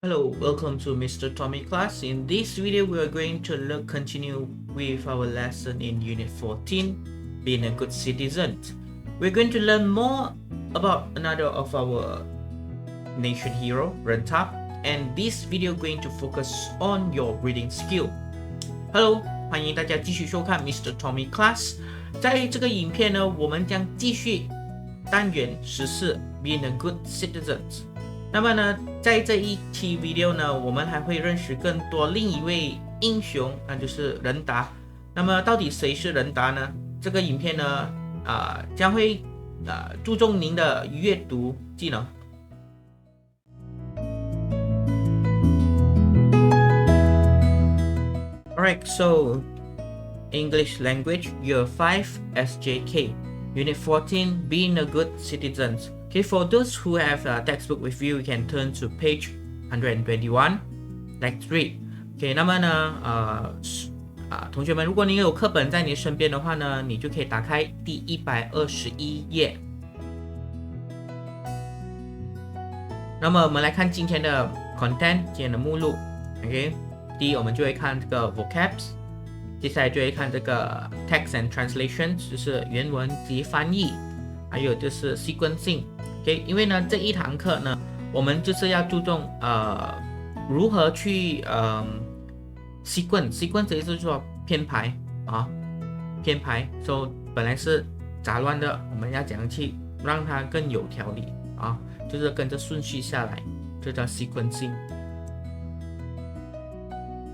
Hello, welcome to Mr. Tommy class. In this video, we are going to continue with our lesson in Unit 14, Being a Good Citizen. We're going to learn more about another of our nation hero, Rentap, and this video going to focus on your reading skill. Hello, 欢迎大家继续收看 Mr. Tommy class。在这个影片呢，我们将继续单元14 Being a Good Citizen。那么呢，在这一期 video 呢，我们还会认识更多另一位英雄，那就是仁达。那么到底谁是仁达呢？这个影片呢，将会注重您的阅读技能。Alright, so English Language Year 5 SJK Unit 14 Being a Good Citizen. Okay, for those who have a textbook with you, you can turn to page 121. Let's read. Okay, 那么呢，同学们，如果你有课本在你身边的话呢，你就可以打开第121页。那么我们来看今天的 content， 今天的目录。OK， 第一我们就会看这个 vocabs， 接下来就会看这个 text and translations， 就是原文及翻译，还有就是 sequencing。OK， 因为呢这一堂课呢，我们就是要注重如何去sequence 的意思就是说编排编排，所以本来是杂乱的，我们要怎样去让它更有条理就是跟着顺序下来，这叫 sequencing。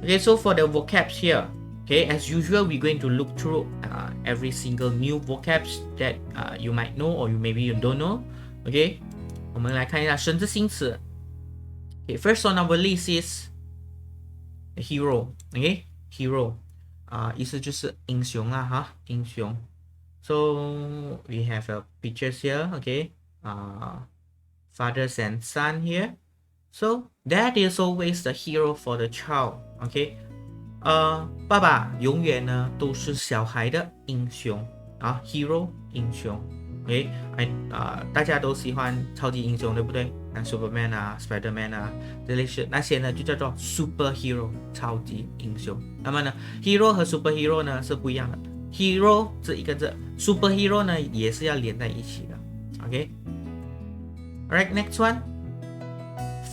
Okay, so for the vocabs here, okay, as usual, we're going to look through every single new vocabs that you might know or maybe you don't know. Okay, 我们来看一下生字新词。Okay, first on our list is hero. Okay, hero. 意思就是英雄啦英雄。So we have pictures here. Okay, fathers and son here. So dad is always the hero for the child. Okay, 爸爸永远呢都是小孩的英雄hero 英雄。OK， 大家都喜欢超级英雄，对不对？像 Superman Spiderman 这类是那些呢就叫做 superhero 超级英雄。那么呢 hero 和 superhero 呢是不一样的。hero 这一个字 superhero 呢也是要连在一起的。OK， Alright, next one,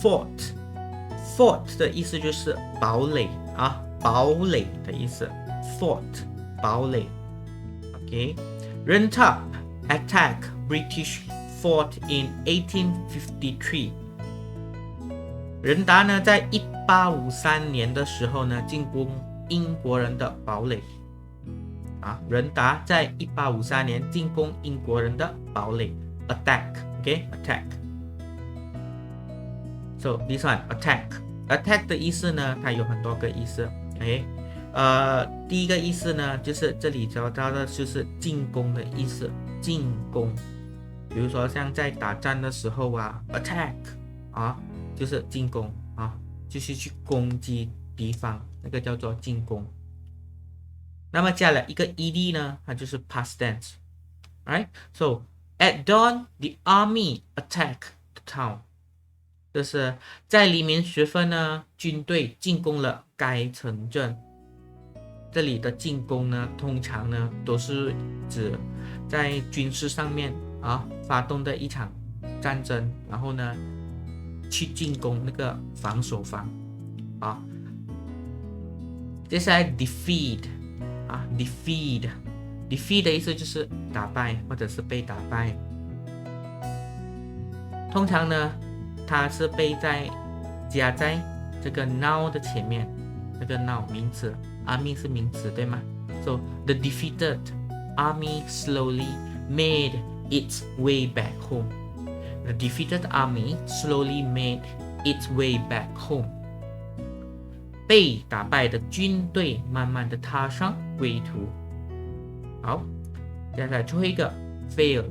fort 的意思就是堡垒堡垒的意思 fort 堡垒。OK， Rentap attack British fort in 1853。 仁达呢在1853年的时候呢进攻英国人的堡垒仁达在1853年进攻英国人的堡垒 attack。 OK， attack。 So this one attack 的意思呢它有很多个意思。 OK， 第一个意思呢就是这里找到的就是进攻的意思，进攻。比如说像在打仗的时候attack 就是进攻就是去攻击敌方，那个叫做进攻。那么加了一个 ed 呢，它就是 past tense。 Right, so at dawn the army attacked the town， 就是在黎明时分呢军队进攻了该城镇。这里的进攻呢通常呢都是指在军事上面发动的一场战争，然后呢去进攻那个防守方接下来 defeat 的意思就是打败或者是被打败。通常呢它是被加在这个 now 的前面，这个 now 名词，army 是名词对吗？ So the defeated army slowly made its way back home. The defeated army slowly made its way back home. 被打败的军队慢慢的踏上归途。好，接下来最后一个 fail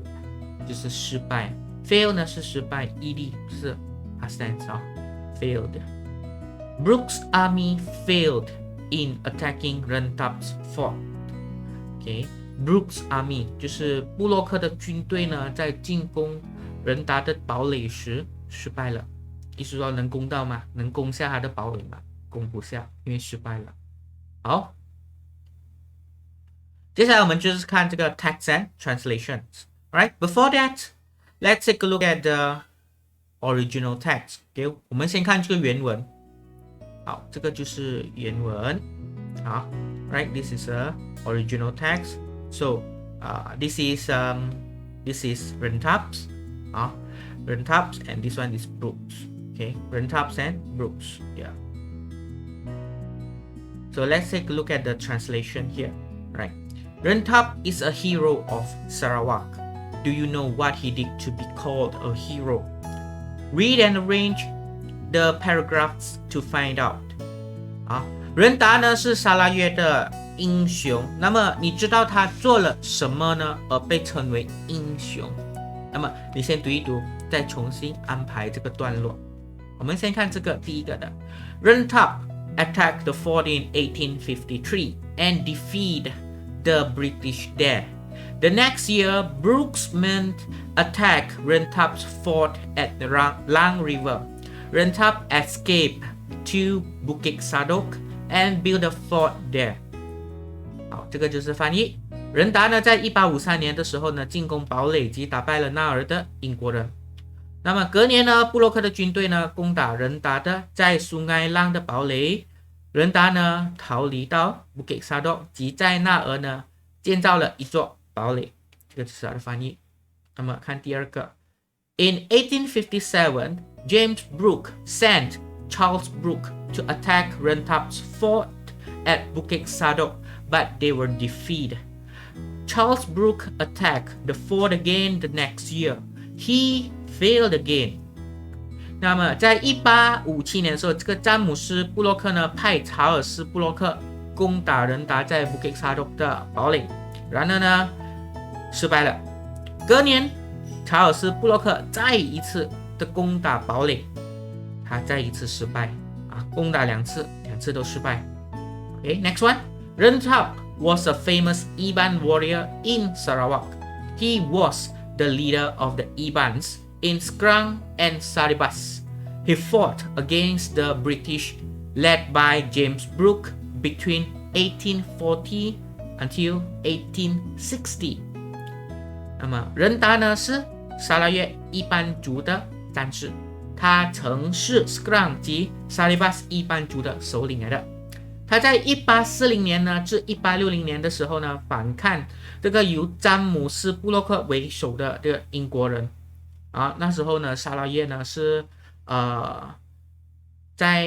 就是失败。 fail 呢是失败 ed 是 past tense failed。 Brooks' army failed in attacking Rentap's fort. Okay, Brooks' army 就是布洛克的军队呢在进攻仁达的堡垒时失败了。意思说能攻到吗？能攻下他的堡垒吗？攻不下，因为失败了。好，接下来我们就是看这个 text and translations. Right? Before that, let's take a look at the original text. 我们先看这个原文。好，这个就是原文。好 ，Right? This is a original text. So, this is Rentaps. Rentaps, and this one is Brooks. Okay, Rentaps and Brooks. Yeah. So let's take a look at the translation here. Right. Rentap is a hero of Sarawak. Do you know what he did to be called a hero? Read and arrange the paragraphs to find out. 仁达呢是沙拉越的英雄，那么你知道他做了什么呢？而被称为英雄。那么你先读一读，再重新安排这个段落。我们先看这个第一个的 Rentap attacked the fort in 1853 and defeated the British there. The next year, Brooks' men attacked Rentap's fort at the Lang River. Rentap escaped to Bukit Sadok and built a fort there. 好，这个就是翻译。仁达呢，在1853年的时候呢，进攻堡垒及打败了那儿的英国人。那么隔年呢，布洛克的军队呢攻打仁达的在苏埃浪的堡垒，仁达呢逃离到布吉沙多，即在那儿呢建造了一座堡垒。这个就是它的翻译。那么看第二个 ，In 1857, James Brooke sent Charles Brooke to attack Rentap's fort at Bukit Sadok, but they were defeated. Charles Brooke attacked the fort again the next year. He failed again. 那么在1857年的时候，这个詹姆斯布洛克呢派查尔斯布洛克攻打仁达在 Bukit Sadok 的堡垒，然而呢失败了。隔年，查尔斯布洛克再一次的攻打堡垒，他再一次失败攻打两次都失败。Okay, next one. Rentap was a famous Iban warrior in Sarawak. He was the leader of the Ibans in Skrang and Saribas. He fought against the British led by James Brooke between 1840 until 1860. 那么仁达呢是沙拉越伊班族的战士，他曾是 Skrang 及 Saribas 伊班族的首领来的。他在1840年呢至1860年的时候呢，反抗这个由詹姆斯布洛克为首的这个英国人那时候呢，沙拉越呢是在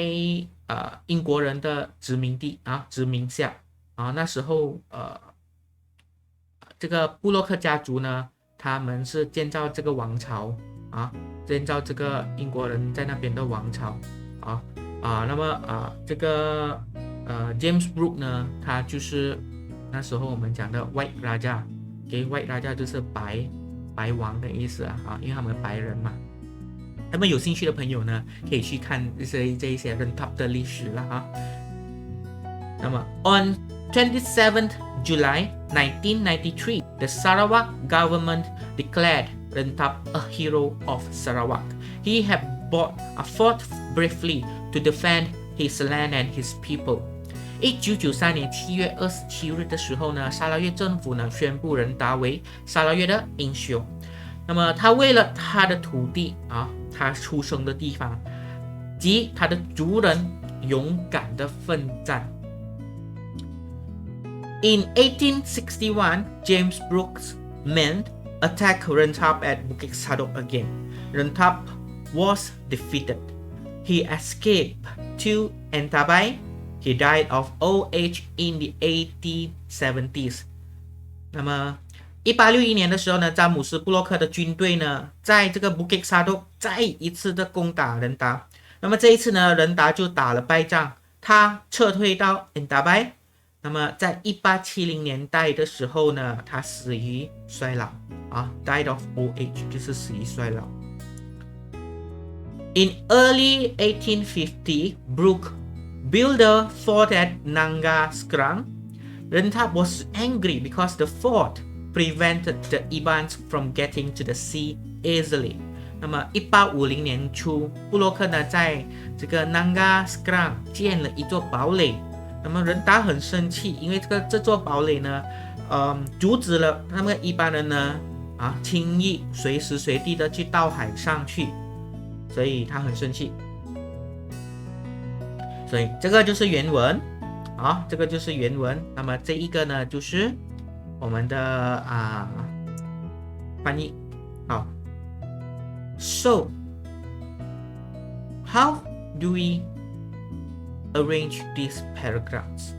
英国人的殖民地殖民下那时候这个布洛克家族呢，他们是建造这个王朝建造这个英国人在那边的王朝那么这个James Brooke 呢，他就是那时候我们讲的 White Raja， White Raja 就是白王的意思因为他们白人嘛。那么有兴趣的朋友呢，可以去看这一些 Rentap 的历史了那么 On 27th July 1993, the Sarawak government declared Rentap a hero of Sarawak. He had fought bravely to defend his land and his people. 1993年7月27日的时候呢，沙拉越政府呢宣布仁达为沙拉越的英雄。那么他为了他的土地他出生的地方及他的族人勇敢的奋战。In 1861, James Brooks' men attacked Rentap at Bukit Sadok again. Rentap was defeated. He escaped to Entabai. He died of old age in the 1870s. 那么1861年的时候呢，詹姆斯布洛克的军队呢，在这个 Bukit Sadok 再一次的攻打仁达。那么这一次呢，仁达就打了败仗，他撤退到 Entabai。那么在1870年代的时候呢，他死于衰老died of old age 就是死于衰老。In early 1850, Brooke built a fort at Nanga Skrang. Rentap was angry because the fort prevented the Ibans from getting to the sea easily. 那么1850年初，布洛克呢在这个 Nanga Skrang 建了一座堡垒。那么仁达很生气，因为这座堡垒呢，阻止了他们一般人呢轻易随时随地的去到海上去，所以他很生气。所以这个就是原文，这个就是原文。那么这一个呢就是我们的翻译。好 ，So how do we arrange these paragraphs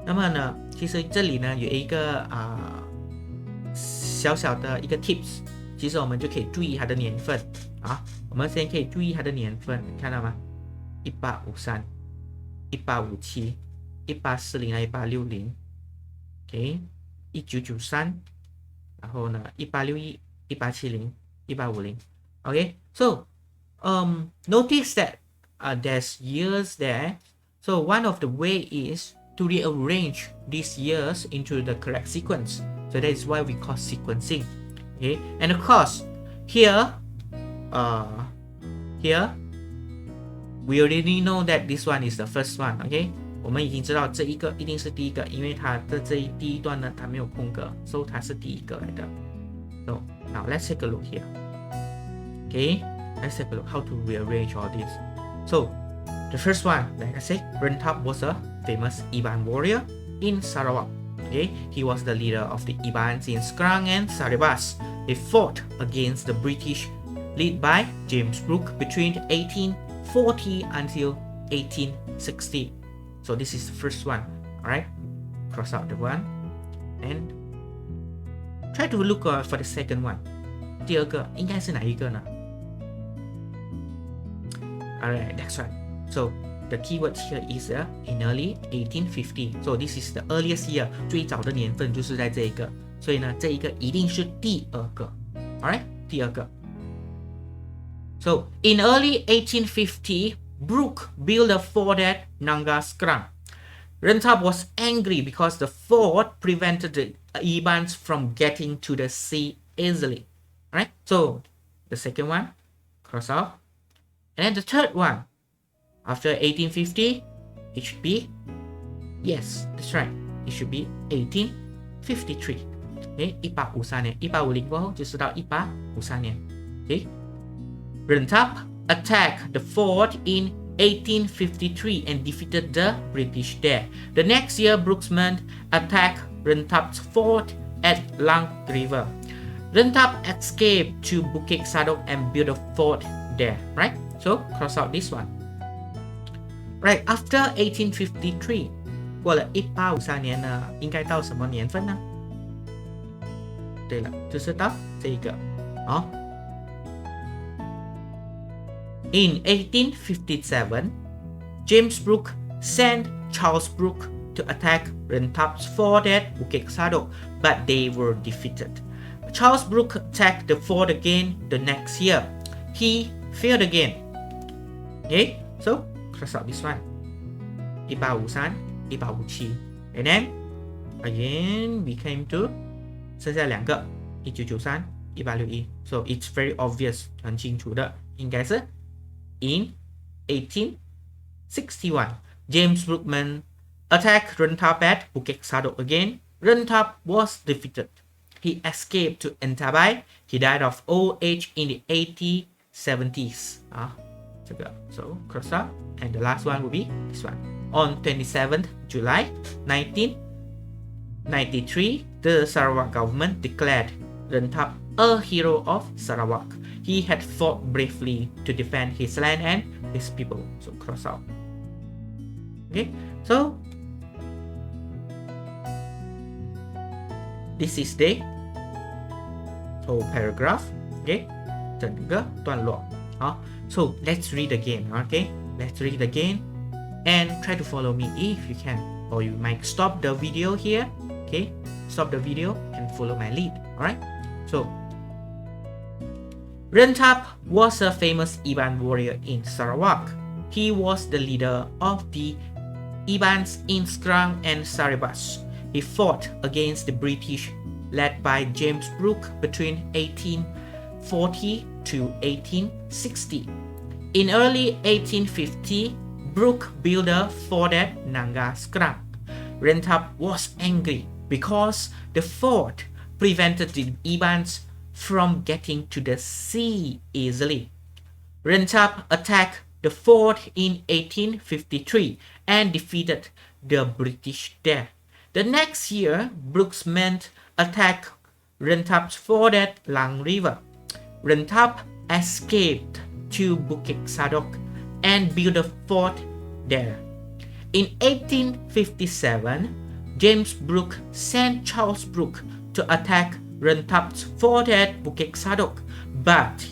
那么呢，其实这里呢有一个小小的一个 tips， 其实我们就可以注意它的年份我们先可以注意它的年份，看到吗？1853、1857、1840、1860 ，OK， 1993，然后呢1861、1870、1850 ，OK， so notice that there's years there. So one of the way is to rearrange these years into the correct sequence. So that is why we call sequencing. Okay, and of course, here we already know that this one is the first one. Okay, 我们已经知道这一个一定是第一个，因为它的第一段呢，它没有空格，所以它是第一个来的。So now let's take a look here. Okay, let's take a look how to rearrange all this. So the first one, like I said, Rentap was a famous Iban warrior in Sarawak. Okay, he was the leader of the Ibans in Skrang and Saribas. They fought against the British, led by James Brooke between 1840 until 1860. So this is the first one. All right, cross out the one and try to look for the second one. 第二个应该是哪一个呢？ Alright, that's right. So the keyword here is in early 1850. So this is the earliest year. 最早的年份就是在这一个，所以呢，这一个一定是第二个。Alright, 第二个。So in early 1850, Brooke built a fort at Nanga Skrang. Rentap was angry because the fort prevented the Ibans from getting to the sea easily. Alright, so the second one, cross out. And then the third one, after 1850, it should be, yes, that's right, it should be 1853. Okay, 1853年，1850过后就是到1853年。Okay, Rentap attacked the fort in 1853 and defeated the British there. The next year, Brooke's men attacked Rentap's fort at Lang River. Rentap escaped to Bukit Sadok and built a fort there, right? So cross out this one. Right, after 1853, 过了1853年呢，应该到什么年份呢？对了，就是到这一个In 1857, James Brooke sent Charles Brooke to attack Rentap's fort at Bukit Sadok, but they were defeated. Charles Brooke attacked the fort again the next year. He failed again. Okay, so cross out this one. 1853, 1857, and then again we came to 剩下两个1993、1861. So it's very obvious, 很清楚的，应该是 in 1861. James Brooke attacked Rentap at Bukit Sadok again. Rentap was defeated. He escaped to Entabai. He died of old age in the 1870s. So cross out, and the last one will be this one. On 27th July 1993, the Sarawak government declared Rentap a hero of Sarawak. He had fought bravely to defend his land and his people. So cross out. Okay, so this is the whole paragraph. Okay, 整个段落。So let's read again. Okay, let's read again and try to follow me if you can, or you might stop the video here. Okay, stop the video and follow my lead. Alright, so Rentap was a famous Iban warrior in Sarawak. He was the leader of the Ibans in Skrang and Saribas. He fought against the British led by James Brooke between 1840 to 1860. In early 1850, Brooke built a fort at Nangaskrang. Rentap was angry because the fort prevented the Ibans from getting to the sea easily. Rentap attacked the fort in 1853 and defeated the British there. The next year, Brooke's men attacked Rentap's fort at Lang River. Rentap escaped to Bukit Sadok and built a fort there. In 1857, James Brooke sent Charles Brooke to attack Rentap's fort at Bukit Sadok, but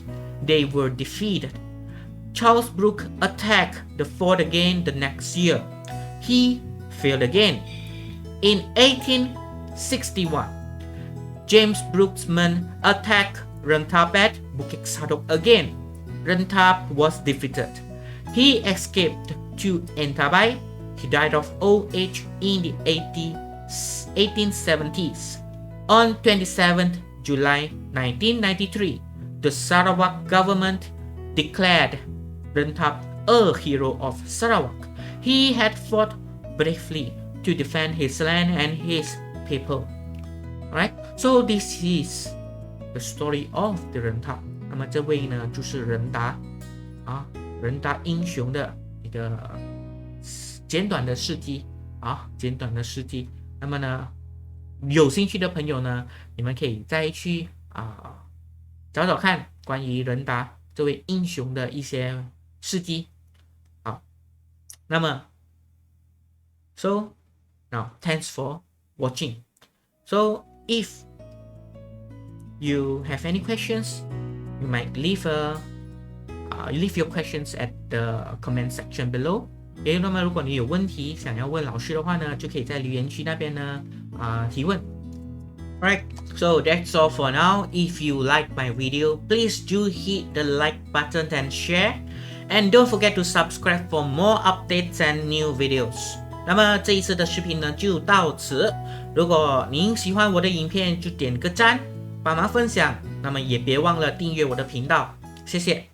they were defeated. Charles Brooke attacked the fort again the next year. He failed again. In 1861, James Brooke's men attacked Rentap at Bukit Sadok again. Rentap was defeated. He escaped to Entabai. He died of old age in the 1870s. On 27th July 1993, the Sarawak government declared Rentap a hero of Sarawak. He had fought bravely to defend his land and his people. Right? So this is the story of the Rentap. 那么这位呢，就是仁达啊，仁达英雄的一个简短的事迹啊，简短的事迹。那么呢，有兴趣的朋友呢，你们可以再去找找看关于仁达这位英雄的一些事迹。好，那么 so now thanks for watching. So if you have any questions, you might leave your questions at the comment section below. 那么如果你有问题想要问老师的话呢，就可以在留言区那边呢提问。Alright, so that's all for now. If you like my video, please do hit the like button and share. And don't forget to subscribe for more updates and new videos. 那么这一次的视频呢就到此。如果您喜欢我的影片，就点个赞，帮忙分享。那么也别忘了订阅我的频道，谢谢。